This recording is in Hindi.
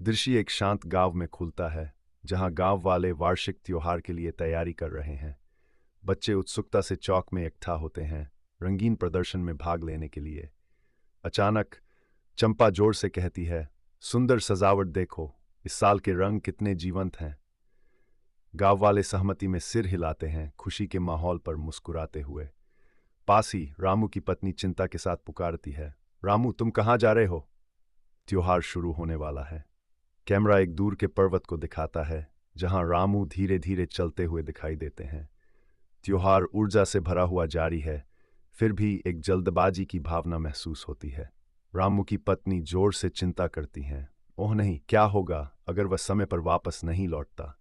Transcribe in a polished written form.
दृश्य एक शांत गांव में खुलता है, जहां गांव वाले वार्षिक त्योहार के लिए तैयारी कर रहे हैं। बच्चे उत्सुकता से चौक में इकट्ठा होते हैं, रंगीन प्रदर्शन में भाग लेने के लिए। अचानक चंपा जोर से कहती है, सुंदर सजावट देखो, इस साल के रंग कितने जीवंत हैं। गांव वाले सहमति में सिर हिलाते हैं, खुशी के माहौल पर मुस्कुराते हुए। पास ही रामू की पत्नी चिंता के साथ पुकारती है, रामू तुम कहाँ जा रहे हो? त्योहार शुरू होने वाला है। कैमरा एक दूर के पर्वत को दिखाता है, जहां रामू धीरे धीरे चलते हुए दिखाई देते हैं। त्योहार ऊर्जा से भरा हुआ जारी है, फिर भी एक जल्दबाजी की भावना महसूस होती है। रामू की पत्नी जोर से चिंता करती हैं, ओह नहीं, क्या होगा अगर वह समय पर वापस नहीं लौटता?